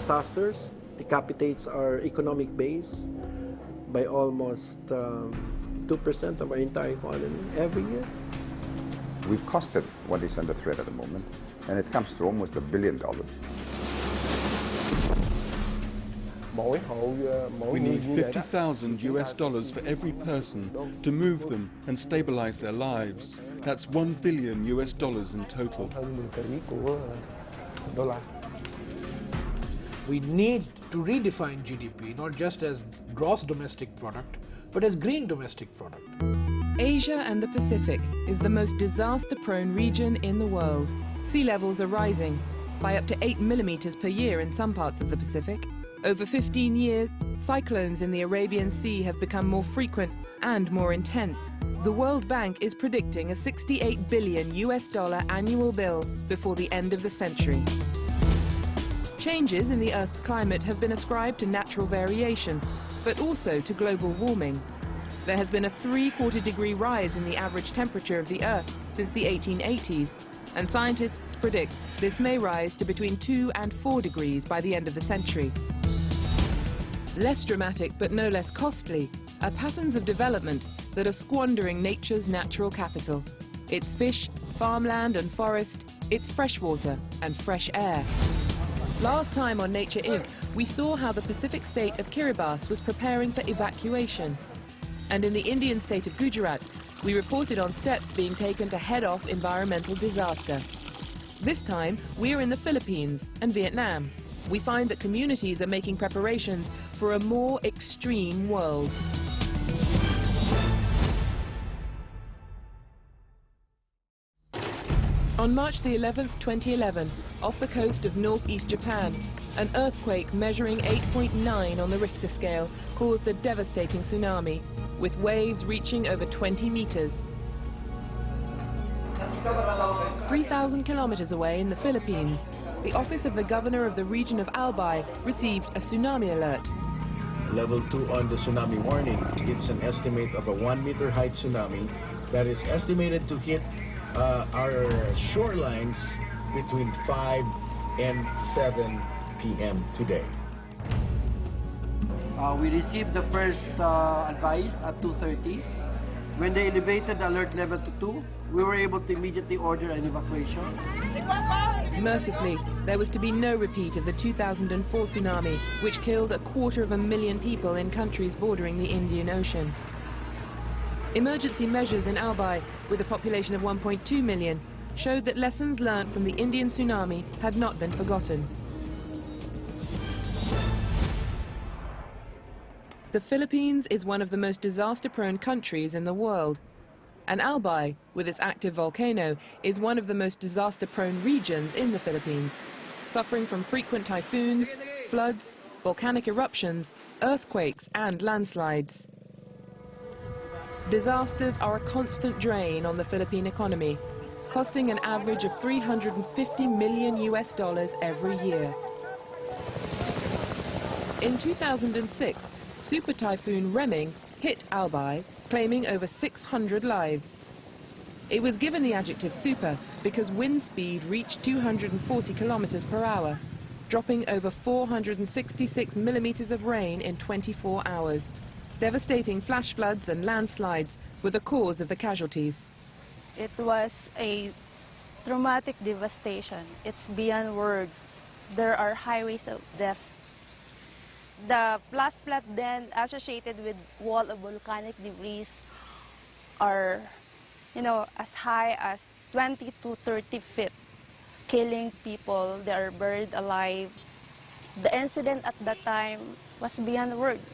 disasters decapitates our economic base by almost 2% of our entire economy every year. We've costed what is under threat at the moment, and it comes to almost $1 billion. We need $50,000 for every person to move them and stabilize their lives. That's $1 billion in total. We need to redefine GDP not just as gross domestic product, but as green domestic product. Asia and the Pacific is the most disaster-prone region in the world. Sea levels are rising by up to 8 millimeters per year in some parts of the Pacific. Over 15 years, cyclones in the Arabian Sea have become more frequent and more intense. The World Bank is predicting a $68 billion annual bill before the end of the century. Changes in the Earth's climate have been ascribed to natural variation, but also to global warming. There has been a 3/4 degree rise in the average temperature of the Earth since the 1880s, and scientists predict this may rise to between 2 and 4 degrees by the end of the century. Less dramatic but no less costly are patterns of development that are squandering nature's natural capital. Its fish, farmland and forest, its freshwater and fresh air. Last time on Nature Inc., we saw how the Pacific state of Kiribati was preparing for evacuation. And in the Indian state of Gujarat, we reported on steps being taken to head off environmental disaster. This time, we're in the Philippines and Vietnam. We find that communities are making preparations for a more extreme world. On March the 11th, 2011, off the coast of northeast Japan, an earthquake measuring 8.9 on the Richter scale caused a devastating tsunami, with waves reaching over 20 meters. 3,000 kilometers away in the Philippines, the office of the governor of the region of Albay received a tsunami alert. Level 2 on the tsunami warning gives an estimate of a 1-meter high tsunami that is estimated to hit our shorelines between 5 and 7 p.m. today. We received the first advice at 2:30. When they elevated the alert level to 2, we were able to immediately order an evacuation. Mercifully, there was to be no repeat of the 2004 tsunami, which killed 250,000 people in countries bordering the Indian Ocean. Emergency measures in Albay, with a population of 1.2 million, showed that lessons learned from the Indian tsunami had not been forgotten. The Philippines is one of the most disaster-prone countries in the world, and Albay, with its active volcano, is one of the most disaster-prone regions in the Philippines, suffering from frequent typhoons, floods, volcanic eruptions, earthquakes and landslides. Disasters are a constant drain on the Philippine economy, costing an average of $350 million every year. In 2006, Super Typhoon Remming hit Albay, claiming over 600 lives. It was given the adjective super because wind speed reached 240 kilometers per hour, dropping over 466 millimeters of rain in 24 hours. Devastating flash floods and landslides were the cause of the casualties. It was a traumatic devastation. It's beyond words. There are highways of death. The flash flood then associated with wall of volcanic debris are, as high as 20 to 30 feet, killing people. They are buried alive. The incident at that time was beyond words.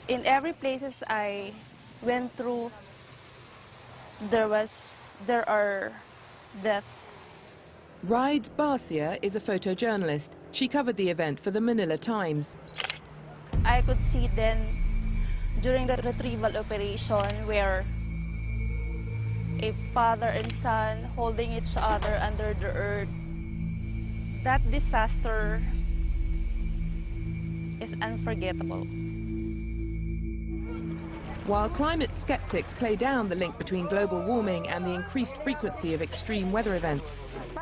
In every places I went through, there are deaths. Rides Barcia is a photojournalist. She covered the event for the Manila Times. I could see then, during the retrieval operation, where a father and son holding each other under the earth. That disaster is unforgettable. While climate skeptics play down the link between global warming and the increased frequency of extreme weather events,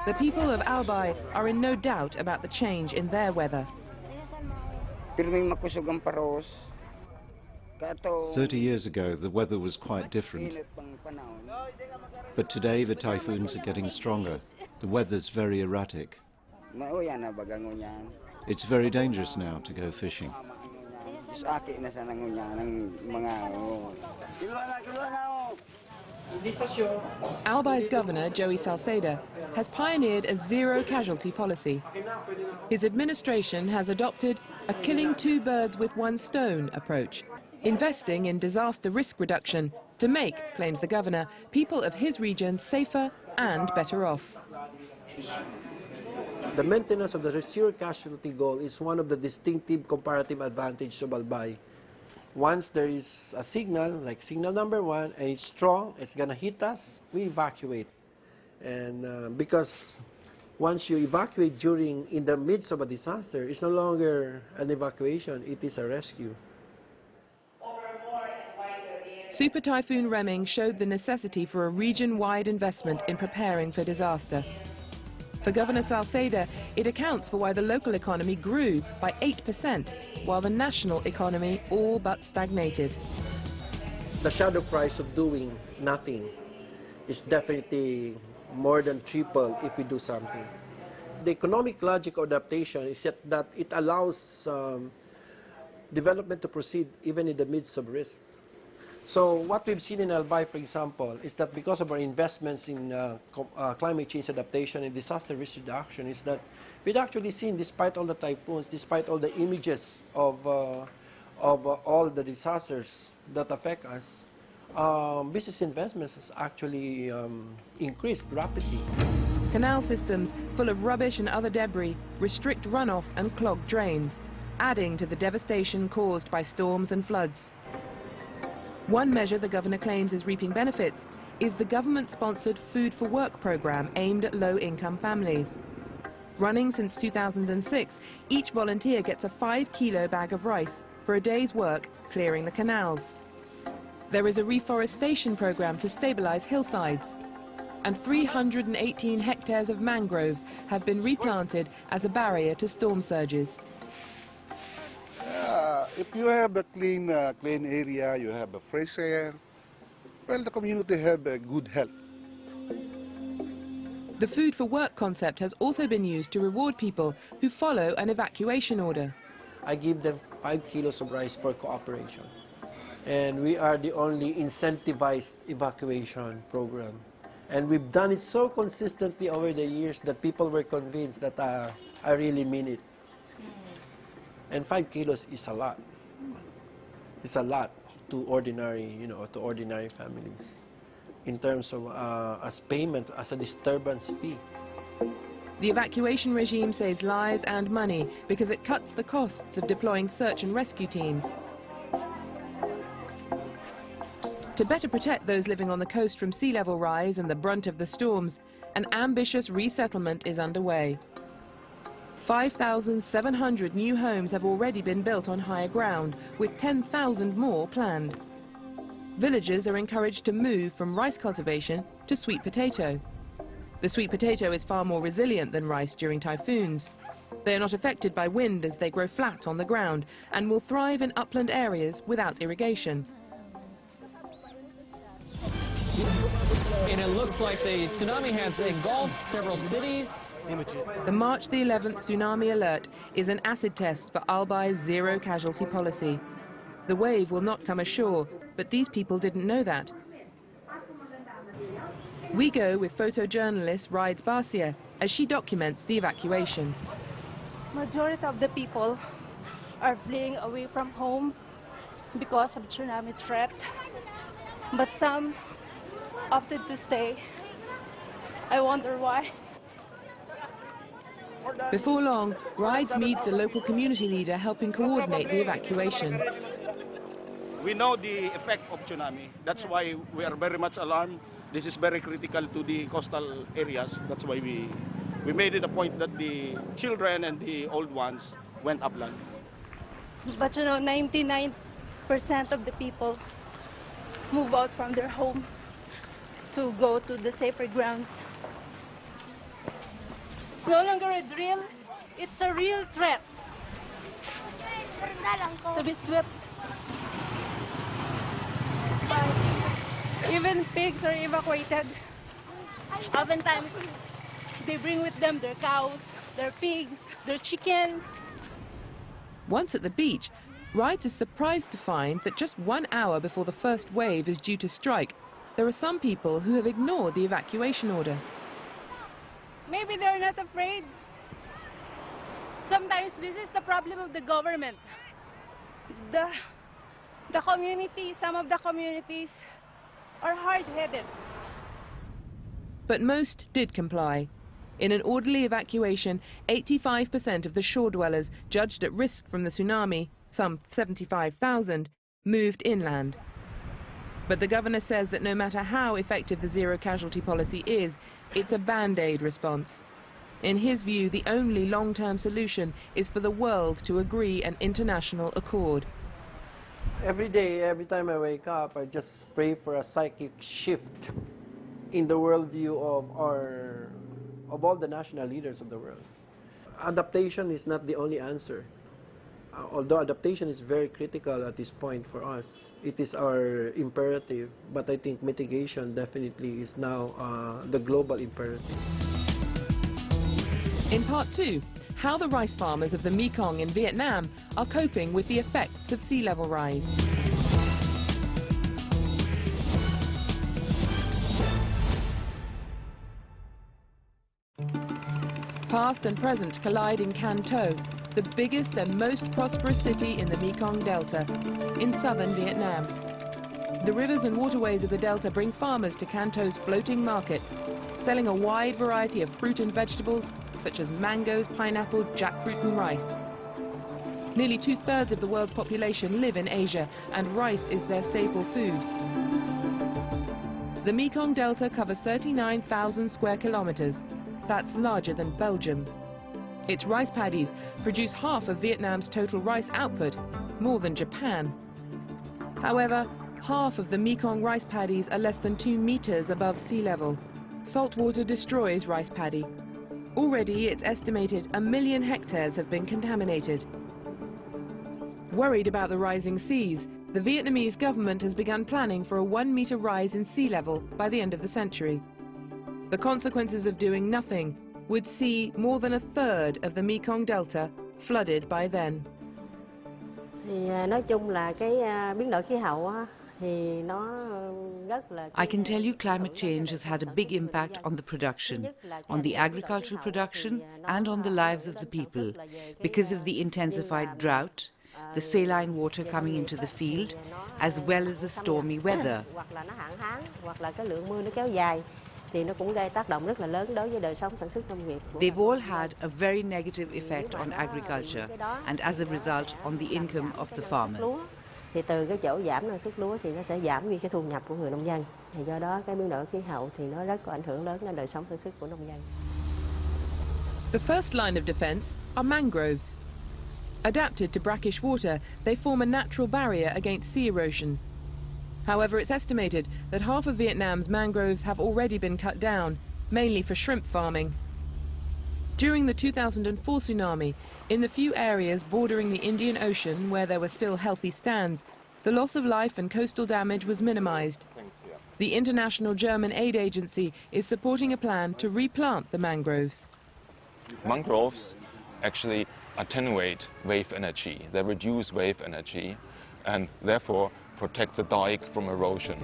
the people of Albay are in no doubt about the change in their weather. Pirming makusog ang paros. 30 years ago, the weather was quite different. But today, the typhoons are getting stronger. The weather's very erratic. It's very dangerous now to go fishing. Albay's governor, Joey Salceda, has pioneered a zero-casualty policy. His administration has adopted a killing two birds with one stone approach, investing in disaster risk reduction to make, claims the governor, people of his region safer and better off. The maintenance of the zero casualty goal is one of the distinctive comparative advantages of Albay. Once there is a signal, like signal number 1, and it's strong, it's going to hit us, we evacuate. And because once you evacuate in the midst of a disaster, it's no longer an evacuation, it is a rescue. Super Typhoon Remming showed the necessity for a region-wide investment in preparing for disaster. For Governor Salceda, it accounts for why the local economy grew by 8%, while the national economy all but stagnated. The shadow price of doing nothing is definitely more than triple if we do something. The economic logic of adaptation is that it allows development to proceed even in the midst of risks. So what we've seen in Albay, for example, is that because of our investments in climate change adaptation and disaster risk reduction, is that we've actually seen, despite all the typhoons, despite all the images of all the disasters that affect us, business investments has actually increased rapidly. Canal systems full of rubbish and other debris restrict runoff and clog drains, adding to the devastation caused by storms and floods. One measure the governor claims is reaping benefits is the government-sponsored Food for Work program aimed at low-income families. Running since 2006, each volunteer gets a 5-kilo bag of rice for a day's work clearing the canals. There is a reforestation program to stabilize hillsides, and 318 hectares of mangroves have been replanted as a barrier to storm surges. If you have a clean area, you have a fresh air, well, the community have a good health. The Food for Work concept has also been used to reward people who follow an evacuation order. I give them 5 kilos of rice for cooperation. And we are the only incentivized evacuation program. And we've done it so consistently over the years that people were convinced that I really mean it. And 5 kilos is a lot. It's a lot to ordinary, to ordinary families in terms of as payment, as a disturbance fee. The evacuation regime saves lives and money because it cuts the costs of deploying search and rescue teams. To better protect those living on the coast from sea level rise and the brunt of the storms, an ambitious resettlement is underway. 5,700 new homes have already been built on higher ground, with 10,000 more planned. Villagers are encouraged to move from rice cultivation to sweet potato. The sweet potato is far more resilient than rice during typhoons. They are not affected by wind as they grow flat on the ground and will thrive in upland areas without irrigation. And it looks like the tsunami has engulfed several cities. The March the 11th tsunami alert is an acid test for Albay's zero casualty policy. The wave will not come ashore, but these people didn't know that. We go with photojournalist Rides Barcia as she documents the evacuation. Majority of the people are fleeing away from home because of tsunami threat, but some opted to stay. I wonder why. Before long, Rides meets a local community leader helping coordinate the evacuation. We know the effect of tsunami. That's why we are very much alarmed. This is very critical to the coastal areas. That's why we made it a point that the children and the old ones went upland. But 99% of the people move out from their home to go to the safer grounds. It's no longer a drill, it's a real threat. to be swept. But even pigs are evacuated. Oftentimes, they bring with them their cows, their pigs, their chickens. Once at the beach, Wright is surprised to find that just 1 hour before the first wave is due to strike, there are some people who have ignored the evacuation order. Maybe they're not afraid. Sometimes this is the problem of the government. The community, some of the communities are hard-headed. But most did comply. In an orderly evacuation, 85% of the shore dwellers judged at risk from the tsunami, some 75,000, moved inland. But the governor says that no matter how effective the zero-casualty policy is, it's a band-aid response. In his view, the only long-term solution is for the world to agree an international accord. Every day, every time I wake up, I just pray for a psychic shift in the worldview of all the national leaders of the world. Adaptation is not the only answer. Although adaptation is very critical at this point for us, it is our imperative, but I think mitigation definitely is now the global imperative. In part 2, how the rice farmers of the Mekong in Vietnam are coping with the effects of sea level rise. Past and present collide in Can Tho, the biggest and most prosperous city in the Mekong Delta, in southern Vietnam. The rivers and waterways of the Delta bring farmers to Can Tho's floating market, selling a wide variety of fruit and vegetables, such as mangoes, pineapple, jackfruit and rice. Nearly 2/3 of the world's population live in Asia, and rice is their staple food. The Mekong Delta covers 39,000 square kilometers. That's larger than Belgium. Its rice paddies produce half of Vietnam's total rice output, more than Japan. However, half of the Mekong rice paddies are less than 2 meters above sea level. Salt water destroys rice paddy. Already, it's estimated 1 million hectares have been contaminated. Worried about the rising seas, the Vietnamese government has begun planning for a 1-meter rise in sea level by the end of the century. The consequences of doing nothing would see more than 1/3 of the Mekong Delta flooded by then. Nói chung là cái biến đổi khí hậu á thì nó rất là I can tell you climate change has had a big impact on the production, on the agricultural production and on the lives of the people because of the intensified drought, the saline water coming into the field, as well as the stormy weather. Hoặc là nó hạn hán, hoặc là cái lượng mưa nó kéo dài thì nó cũng gây tác động rất là lớn đối với đời sống sản xuất nông nghiệp. They've all had a very negative effect on agriculture and as a result on the income of the farmers. Thì từ cái chỗ giảm năng suất lúa thì nó sẽ giảm đi cái thu nhập của người nông dân. Thì do đó cái biến đổi khí hậu thì nó rất có ảnh hưởng lớn đến đời sống sản xuất của nông dân. The first line of defense are mangroves. Adapted to brackish water, they form a natural barrier against sea erosion. However, it's estimated that half of Vietnam's mangroves have already been cut down, mainly for shrimp farming. During the 2004 tsunami, in the few areas bordering the Indian Ocean where there were still healthy stands, the loss of life and coastal damage was minimized. The international German aid agency is supporting a plan to replant the mangroves. Mangroves actually attenuate wave energy. They reduce wave energy and therefore protect the dike from erosion.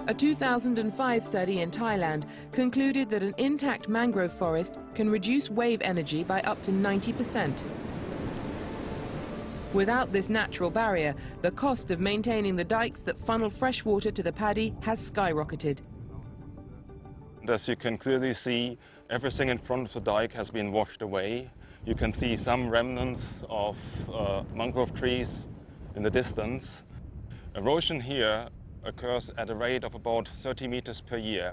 A 2005 study in Thailand concluded that an intact mangrove forest can reduce wave energy by up to 90%. Without this natural barrier, the cost of maintaining the dikes that funnel fresh water to the paddy has skyrocketed. As you can clearly see, everything in front of the dike has been washed away. You can see some remnants of mangrove trees in the distance. Erosion here occurs at a rate of about 30 meters per year.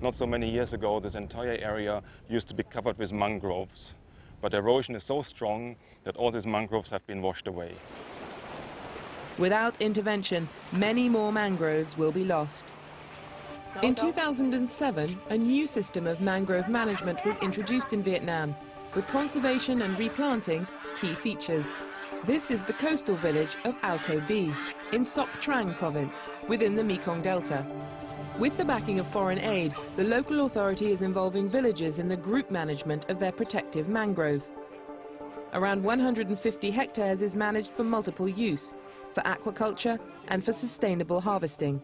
Not so many years ago, this entire area used to be covered with mangroves. But erosion is so strong that all these mangroves have been washed away. Without intervention, many more mangroves will be lost. In 2007, a new system of mangrove management was introduced in Vietnam, with conservation and replanting key features. This is the coastal village of Albay in Sok Trang province, within the Mekong Delta. With the backing of foreign aid, the local authority is involving villagers in the group management of their protective mangrove. Around 150 hectares is managed for multiple use, for aquaculture and for sustainable harvesting.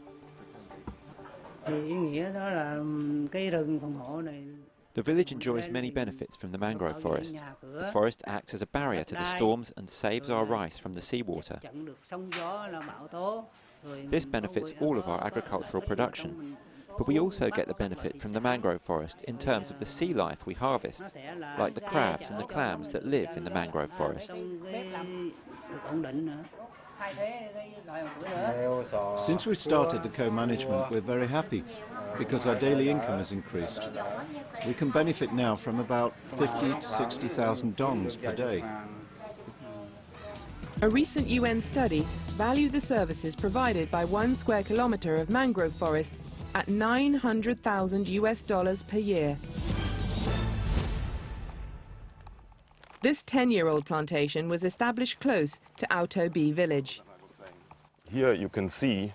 The village enjoys many benefits from the mangrove forest. The forest acts as a barrier to the storms and saves our rice from the seawater. This benefits all of our agricultural production, but we also get the benefit from the mangrove forest in terms of the sea life we harvest, like the crabs and the clams that live in the mangrove forest. Since we started the co-management, we're very happy because our daily income has increased. We can benefit now from about 50,000 to 60,000 dongs per day. A recent UN study valued the services provided by 1 square kilometre of mangrove forest at $900,000 per year. This 10-year-old plantation was established close to Albay village. Here you can see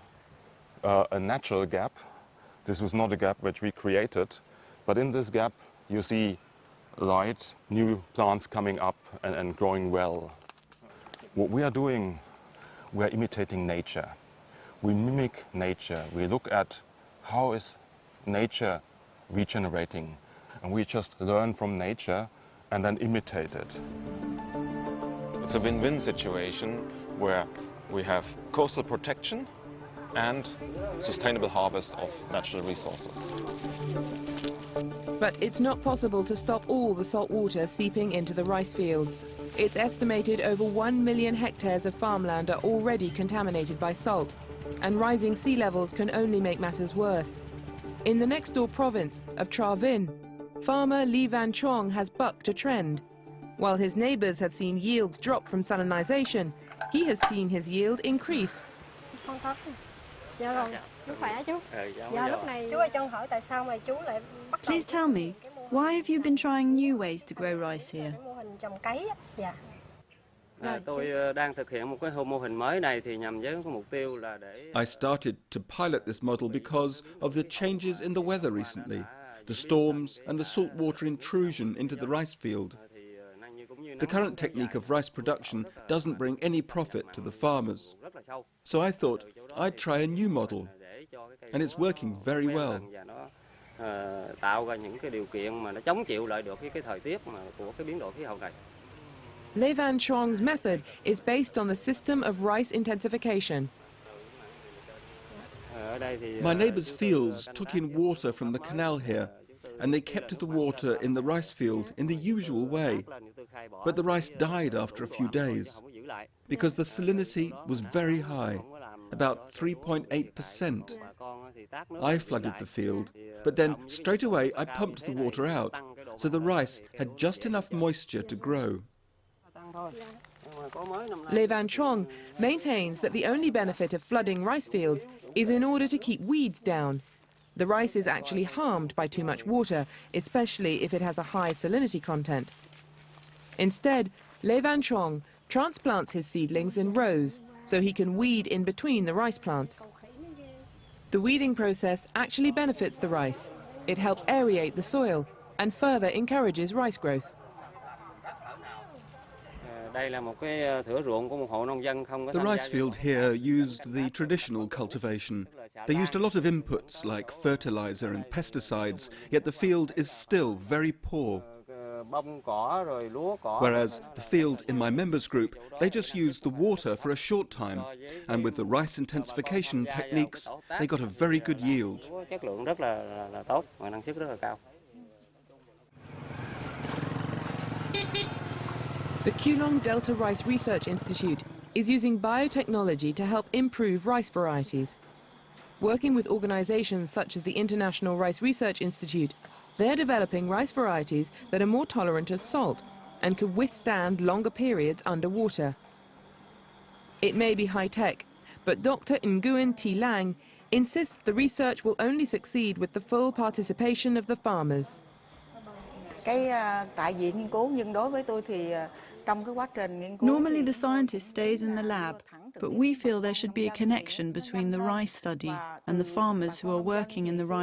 a natural gap. This was not a gap which we created, but in this gap you see light, new plants coming up and growing well. What we are doing, we are imitating nature. We mimic nature. We look at how is nature regenerating, and we just learn from nature and then imitate it. It's a win-win situation where we have coastal protection and sustainable harvest of natural resources. But it's not possible to stop all the salt water seeping into the rice fields. It's estimated over 1 million hectares of farmland are already contaminated by salt, and rising sea levels can only make matters worse. In the next-door province of Tra Vinh, farmer Lee Van Trong has bucked a trend. While his neighbours have seen yields drop from salinisation, he has seen his yield increase. Please tell me, why have you been trying new ways to grow rice here? I started to pilot this model because of the changes in the weather recently, the storms and the saltwater intrusion into the rice field. The current technique of rice production doesn't bring any profit to the farmers. So I thought I'd try a new model, and it's working very well. Le Van Trong's method is based on the system of rice intensification. My neighbours' fields took in water from the canal here, and they kept the water in the rice field in the usual way. But the rice died after a few days, because the salinity was very high, about 3.8%. I flooded the field, but then straight away I pumped the water out, so the rice had just enough moisture to grow. Le Van Trong maintains that the only benefit of flooding rice fields is in order to keep weeds down. The rice is actually harmed by too much water, especially if it has a high salinity content. Instead, Le Van Trong transplants his seedlings in rows, so he can weed in between the rice plants. The weeding process actually benefits the rice. It helps aerate the soil and further encourages rice growth. The rice field here used the traditional cultivation. They used a lot of inputs like fertilizer and pesticides, yet the field is still very poor. Whereas the field in my members group, they just used the water for a short time, and with the rice intensification techniques, they got a very good yield. The Kulong Delta Rice Research Institute is using biotechnology to help improve rice varieties. Working with organizations such as the International Rice Research Institute, they're developing rice varieties that are more tolerant of salt and can withstand longer periods underwater. It may be high-tech, but Dr. Nguyen Thi Lang insists the research will only succeed with the full participation of the farmers. Tại viện nghiên cứu, nhưng đối với tôi thì Normally the scientist stays in the lab, but we feel there should be a connection between the rice study and the farmers who are working in the rice